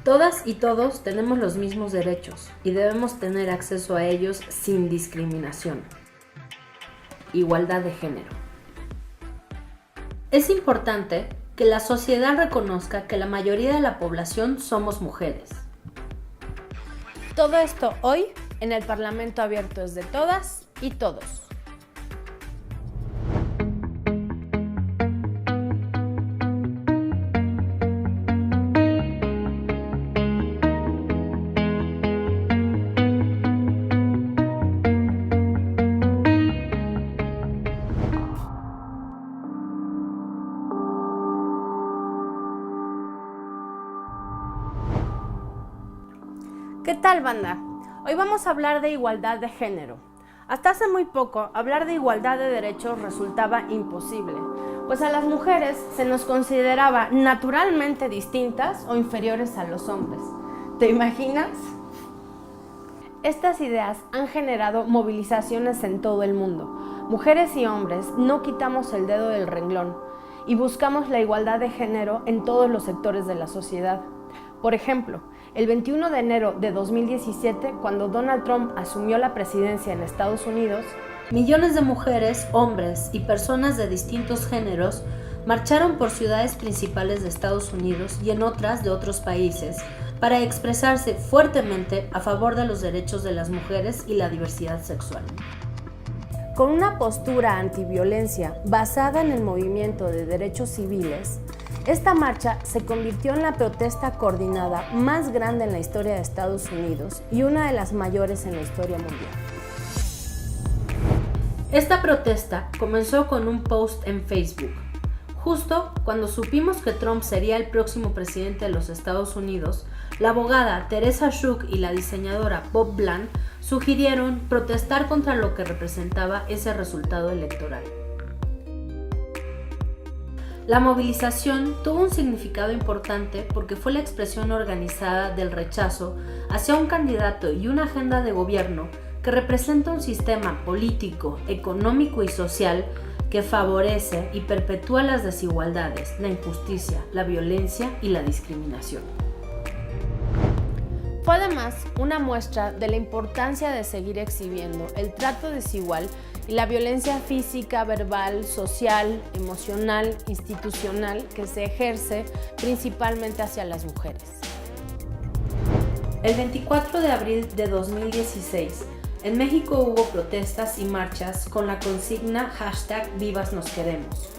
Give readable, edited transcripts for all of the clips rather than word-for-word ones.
Todas y todos tenemos los mismos derechos y debemos tener acceso a ellos sin discriminación. Igualdad de género. Es importante que la sociedad reconozca que la mayoría de la población somos mujeres. Todo esto hoy en el Parlamento Abierto es de todas y todos. ¿Qué tal, banda? Hoy vamos a hablar de igualdad de género. Hasta hace muy poco, hablar de igualdad de derechos resultaba imposible, pues a las mujeres se nos consideraba naturalmente distintas o inferiores a los hombres. ¿Te imaginas? Estas ideas han generado movilizaciones en todo el mundo. Mujeres y hombres no quitamos el dedo del renglón y buscamos la igualdad de género en todos los sectores de la sociedad. Por ejemplo, el 21 de enero de 2017, cuando Donald Trump asumió la presidencia en Estados Unidos, millones de mujeres, hombres y personas de distintos géneros marcharon por ciudades principales de Estados Unidos y en otras de otros países para expresarse fuertemente a favor de los derechos de las mujeres y la diversidad sexual. Con una postura antiviolencia basada en el movimiento de derechos civiles, esta marcha se convirtió en la protesta coordinada más grande en la historia de Estados Unidos y una de las mayores en la historia mundial. Esta protesta comenzó con un post en Facebook. Justo cuando supimos que Trump sería el próximo presidente de los Estados Unidos, la abogada Teresa Schuch y la diseñadora Bob Bland sugirieron protestar contra lo que representaba ese resultado electoral. La movilización tuvo un significado importante porque fue la expresión organizada del rechazo hacia un candidato y una agenda de gobierno que representa un sistema político, económico y social que favorece y perpetúa las desigualdades, la injusticia, la violencia y la discriminación. Fue además una muestra de la importancia de seguir exhibiendo el trato desigual y la violencia física, verbal, social, emocional, institucional que se ejerce principalmente hacia las mujeres. El 24 de abril de 2016, en México hubo protestas y marchas con la consigna #VivasNosQueremos.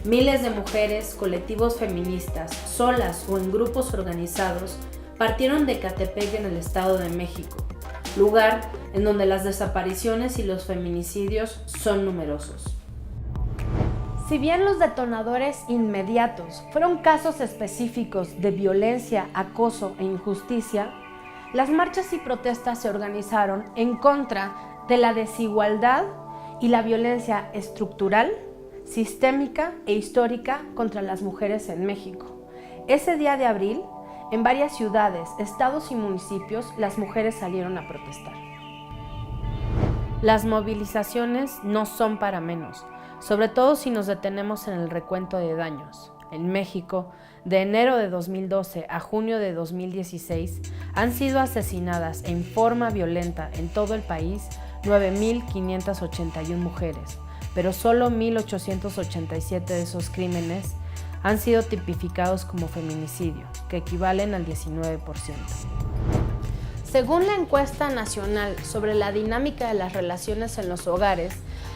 Miles de mujeres, colectivos feministas, solas o en grupos organizados, partieron de Ecatepec en el Estado de México, lugar en donde las desapariciones y los feminicidios son numerosos. Si bien los detonadores inmediatos fueron casos específicos de violencia, acoso e injusticia, las marchas y protestas se organizaron en contra de la desigualdad y la violencia estructural, sistémica e histórica contra las mujeres en México. Ese día de abril, en varias ciudades, estados y municipios, las mujeres salieron a protestar. Las movilizaciones no son para menos, sobre todo si nos detenemos en el recuento de daños. En México, de enero de 2012 a junio de 2016, han sido asesinadas en forma violenta en todo el país 9.581 mujeres, pero solo 1.887 de esos crímenes han sido tipificados como feminicidio, que equivalen al 19%. Según la encuesta nacional sobre la dinámica de las relaciones en los hogares,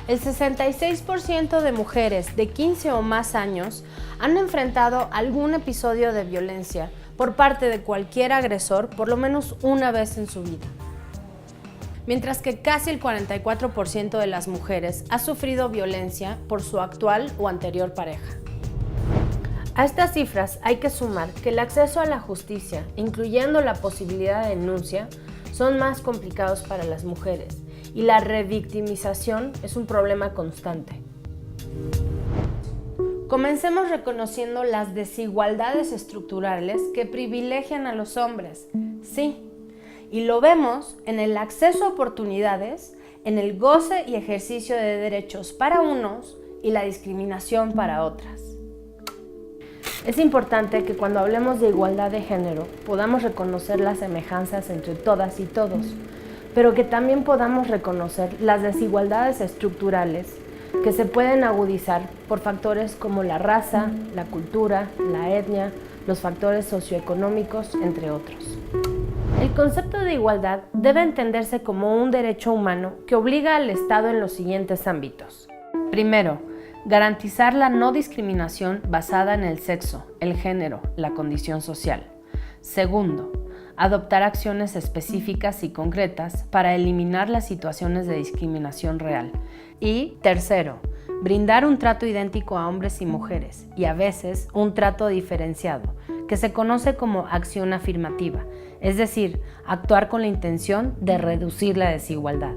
el 66% de mujeres de 15 o más años han enfrentado algún episodio de violencia por parte de cualquier agresor por lo menos una vez en su vida. Mientras que casi el 44% de las mujeres ha sufrido violencia por su actual o anterior pareja. A estas cifras hay que sumar que el acceso a la justicia, incluyendo la posibilidad de denuncia, son más complicados para las mujeres y la revictimización es un problema constante. Comencemos reconociendo las desigualdades estructurales que privilegian a los hombres, sí, y lo vemos en el acceso a oportunidades, en el goce y ejercicio de derechos para unos y la discriminación para otras. Es importante que cuando hablemos de igualdad de género podamos reconocer las semejanzas entre todas y todos, pero que también podamos reconocer las desigualdades estructurales que se pueden agudizar por factores como la raza, la cultura, la etnia, los factores socioeconómicos, entre otros. El concepto de igualdad debe entenderse como un derecho humano que obliga al Estado en los siguientes ámbitos. Primero, garantizar la no discriminación basada en el sexo, el género, la condición social. Segundo, adoptar acciones específicas y concretas para eliminar las situaciones de discriminación real. Y tercero, brindar un trato idéntico a hombres y mujeres, y a veces un trato diferenciado, que se conoce como acción afirmativa, es decir, actuar con la intención de reducir la desigualdad.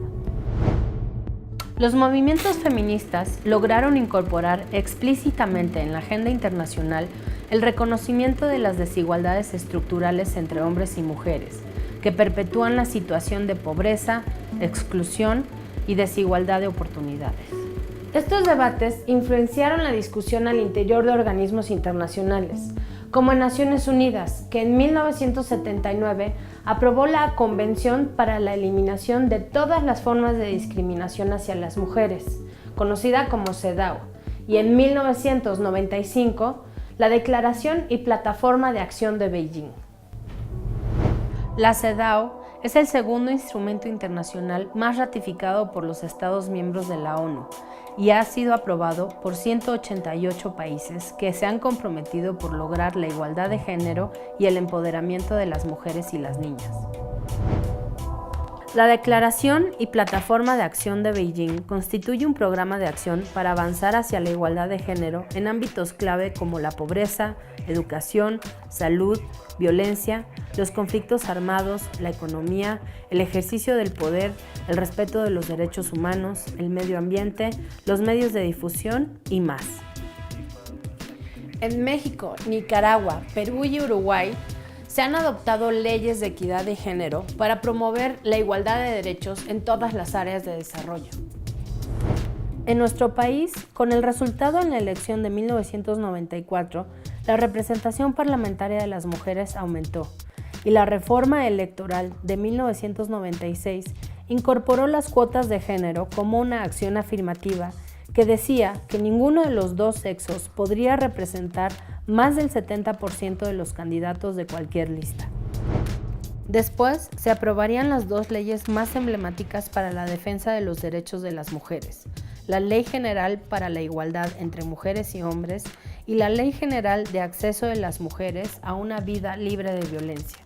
Los movimientos feministas lograron incorporar explícitamente en la agenda internacional el reconocimiento de las desigualdades estructurales entre hombres y mujeres, que perpetúan la situación de pobreza, exclusión y desigualdad de oportunidades. Estos debates influenciaron la discusión al interior de organismos internacionales, como en Naciones Unidas, que en 1979 aprobó la Convención para la Eliminación de todas las formas de discriminación hacia las mujeres, conocida como CEDAW, y en 1995 la Declaración y Plataforma de Acción de Beijing. La CEDAW es el segundo instrumento internacional más ratificado por los Estados miembros de la ONU y ha sido aprobado por 188 países que se han comprometido por lograr la igualdad de género y el empoderamiento de las mujeres y las niñas. La Declaración y Plataforma de Acción de Beijing constituye un programa de acción para avanzar hacia la igualdad de género en ámbitos clave como la pobreza, educación, salud, violencia, los conflictos armados, la economía, el ejercicio del poder, el respeto de los derechos humanos, el medio ambiente, los medios de difusión y más. En México, Nicaragua, Perú y Uruguay se han adoptado leyes de equidad de género para promover la igualdad de derechos en todas las áreas de desarrollo. En nuestro país, con el resultado en la elección de 1994, la representación parlamentaria de las mujeres aumentó y la reforma electoral de 1996 incorporó las cuotas de género como una acción afirmativa que decía que ninguno de los dos sexos podría representar más del 70% de los candidatos de cualquier lista. Después, se aprobarían las dos leyes más emblemáticas para la defensa de los derechos de las mujeres, la Ley General para la Igualdad entre Mujeres y Hombres y la Ley General de Acceso de las Mujeres a una Vida Libre de Violencia,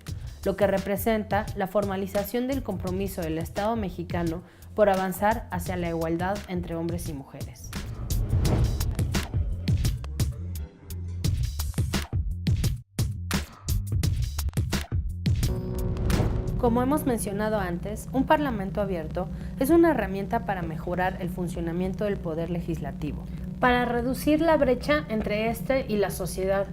lo que representa la formalización del compromiso del Estado mexicano por avanzar hacia la igualdad entre hombres y mujeres. Como hemos mencionado antes, un parlamento abierto es una herramienta para mejorar el funcionamiento del poder legislativo, para reducir la brecha entre este y la sociedad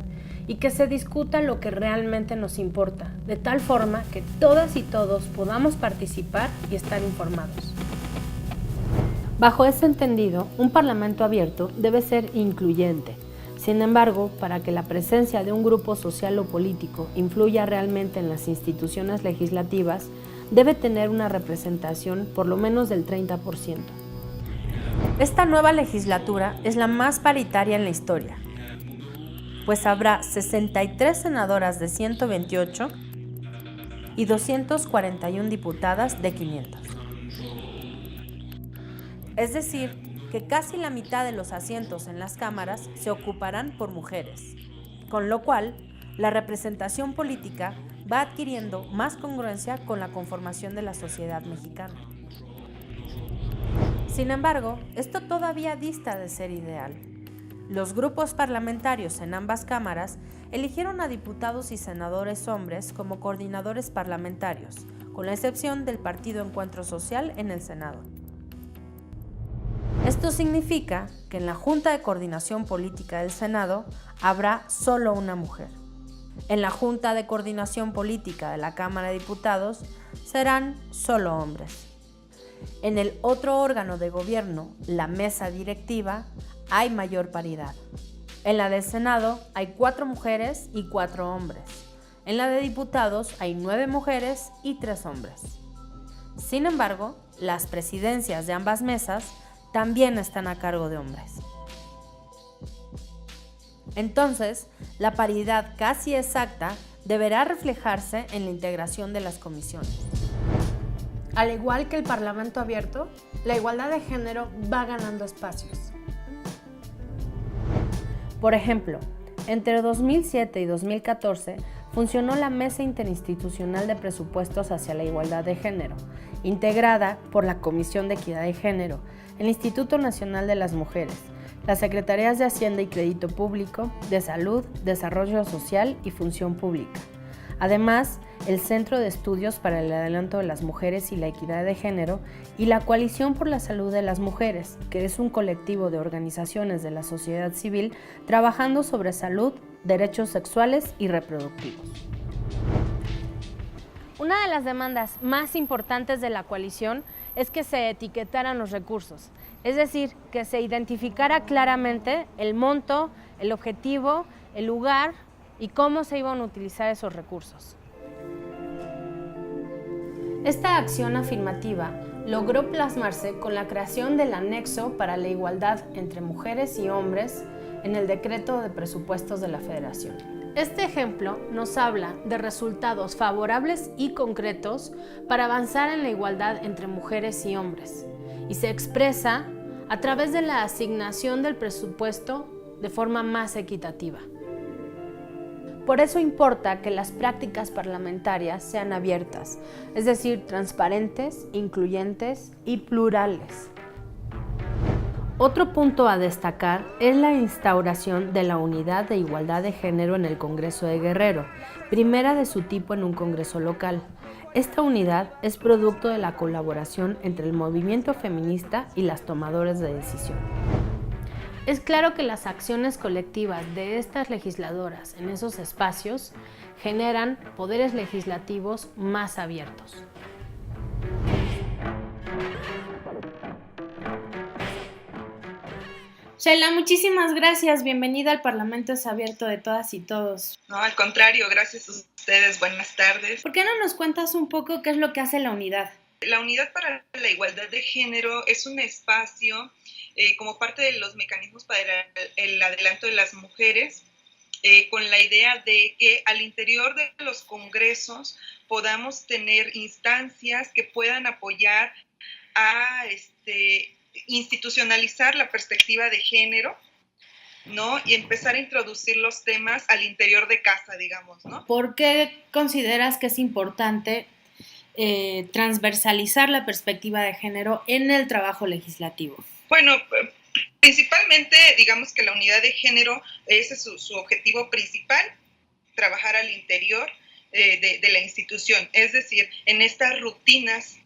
y que se discuta lo que realmente nos importa, de tal forma que todas y todos podamos participar y estar informados. Bajo ese entendido, un parlamento abierto debe ser incluyente. Sin embargo, para que la presencia de un grupo social o político influya realmente en las instituciones legislativas, debe tener una representación por lo menos del 30%. Esta nueva legislatura es la más paritaria en la historia, pues habrá 63 senadoras de 128 y 241 diputadas de 500. Es decir, que casi la mitad de los asientos en las cámaras se ocuparán por mujeres, con lo cual la representación política va adquiriendo más congruencia con la conformación de la sociedad mexicana. Sin embargo, esto todavía dista de ser ideal. Los grupos parlamentarios en ambas cámaras eligieron a diputados y senadores hombres como coordinadores parlamentarios, con la excepción del Partido Encuentro Social en el Senado. Esto significa que en la Junta de Coordinación Política del Senado habrá solo una mujer. En la Junta de Coordinación Política de la Cámara de Diputados serán solo hombres. En el otro órgano de gobierno, la mesa directiva, hay mayor paridad. En la de Senado hay 4 mujeres y 4 hombres. En la de diputados hay 9 mujeres y 3 hombres. Sin embargo, las presidencias de ambas mesas también están a cargo de hombres. Entonces, la paridad casi exacta deberá reflejarse en la integración de las comisiones. Al igual que el Parlamento abierto, la igualdad de género va ganando espacios. Por ejemplo, entre 2007 y 2014 funcionó la Mesa Interinstitucional de Presupuestos hacia la Igualdad de Género, integrada por la Comisión de Equidad de Género, el Instituto Nacional de las Mujeres, las Secretarías de Hacienda y Crédito Público, de Salud, Desarrollo Social y Función Pública. Además, el Centro de Estudios para el Adelanto de las Mujeres y la Equidad de Género y la Coalición por la Salud de las Mujeres, que es un colectivo de organizaciones de la sociedad civil trabajando sobre salud, derechos sexuales y reproductivos. Una de las demandas más importantes de la coalición es que se etiquetaran los recursos, es decir, que se identificara claramente el monto, el objetivo, el lugar y cómo se iban a utilizar esos recursos. Esta acción afirmativa logró plasmarse con la creación del anexo para la igualdad entre mujeres y hombres en el decreto de presupuestos de la Federación. Este ejemplo nos habla de resultados favorables y concretos para avanzar en la igualdad entre mujeres y hombres y se expresa a través de la asignación del presupuesto de forma más equitativa. Por eso importa que las prácticas parlamentarias sean abiertas, es decir, transparentes, incluyentes y plurales. Otro punto a destacar es la instauración de la Unidad de Igualdad de Género en el Congreso de Guerrero, primera de su tipo en un congreso local. Esta unidad es producto de la colaboración entre el movimiento feminista y las tomadoras de decisión. Es claro que las acciones colectivas de estas legisladoras en esos espacios generan poderes legislativos más abiertos. Sheila, muchísimas gracias. Bienvenida al Parlamento es Abierto de Todas y Todos. No, al contrario, gracias a ustedes. Buenas tardes. ¿Por qué no nos cuentas un poco qué es lo que hace la unidad? La Unidad para la Igualdad de Género es un espacio como parte de los mecanismos para el adelanto de las mujeres, con la idea de que al interior de los congresos podamos tener instancias que puedan apoyar a institucionalizar la perspectiva de género, ¿no? Y empezar a introducir los temas al interior de casa, digamos, ¿no? ¿Por qué consideras que es importante transversalizar la perspectiva de género en el trabajo legislativo? Bueno, principalmente, digamos que la unidad de género, ese es su objetivo principal, trabajar al interior de la institución, es decir, en estas rutinas,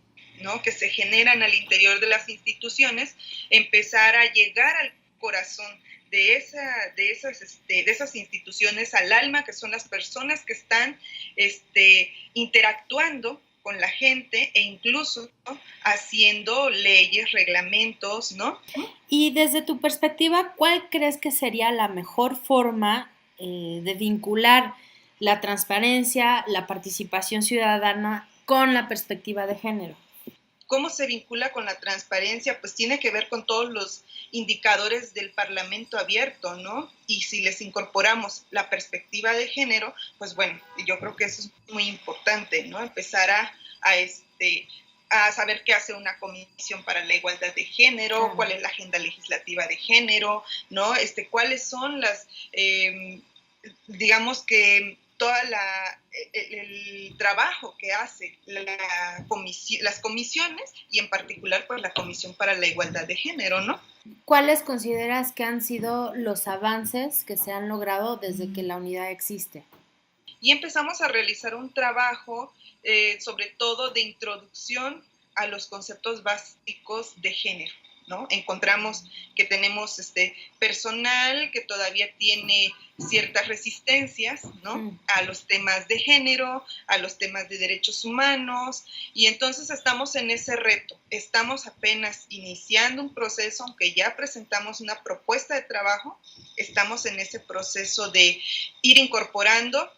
¿no?, que se generan al interior de las instituciones, empezar a llegar al corazón de esas instituciones, al alma, que son las personas que están interactuando con la gente e incluso, ¿no?, haciendo leyes, reglamentos, ¿no? Y desde tu perspectiva, ¿cuál crees que sería la mejor forma de vincular la transparencia, la participación ciudadana con la perspectiva de género? ¿Cómo se vincula con la transparencia? Pues tiene que ver con todos los indicadores del Parlamento abierto, ¿no? Y si les incorporamos la perspectiva de género, pues bueno, yo creo que eso es muy importante, ¿no? Empezar a saber qué hace una comisión para la igualdad de género, claro, cuál es la agenda legislativa de género, ¿no? Cuáles son las, digamos que todo el trabajo que hace las comisiones y en particular pues la Comisión para la Igualdad de Género, ¿no? ¿Cuáles consideras que han sido los avances que se han logrado desde que la unidad existe? Y empezamos a realizar un trabajo sobre todo de introducción a los conceptos básicos de género, ¿no? Encontramos que tenemos personal que todavía tiene ciertas resistencias, ¿no? A los temas de género, a los temas de derechos humanos, y entonces estamos en ese reto. Estamos apenas iniciando un proceso, aunque ya presentamos una propuesta de trabajo, estamos en ese proceso de ir incorporando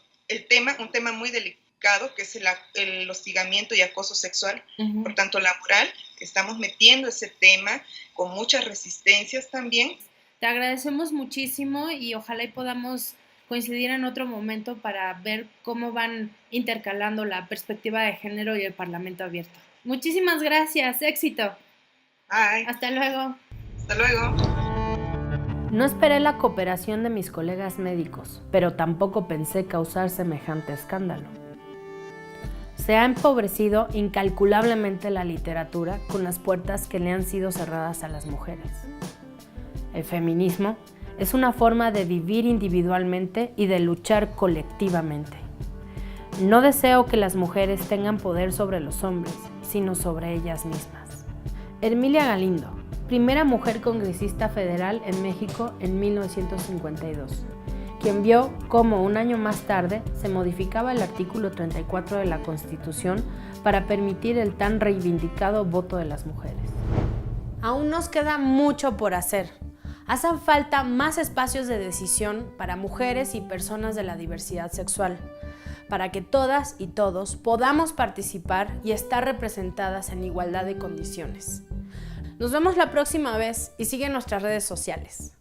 un tema muy delicado, que es el hostigamiento y acoso sexual, por tanto laboral. Estamos metiendo ese tema con muchas resistencias también. Te agradecemos muchísimo y ojalá y podamos coincidir en otro momento para ver cómo van intercalando la perspectiva de género y el Parlamento abierto. Muchísimas gracias, éxito. Bye. Hasta luego. Hasta luego. No esperé la cooperación de mis colegas médicos, pero tampoco pensé causar semejante escándalo. Se ha empobrecido incalculablemente la literatura con las puertas que le han sido cerradas a las mujeres. El feminismo es una forma de vivir individualmente y de luchar colectivamente. No deseo que las mujeres tengan poder sobre los hombres, sino sobre ellas mismas. Hermilia Galindo, primera mujer congresista federal en México en 1952, quien vio cómo un año más tarde se modificaba el artículo 34 de la Constitución para permitir el tan reivindicado voto de las mujeres. Aún nos queda mucho por hacer. Hacen falta más espacios de decisión para mujeres y personas de la diversidad sexual, para que todas y todos podamos participar y estar representadas en igualdad de condiciones. Nos vemos la próxima vez y sigue nuestras redes sociales.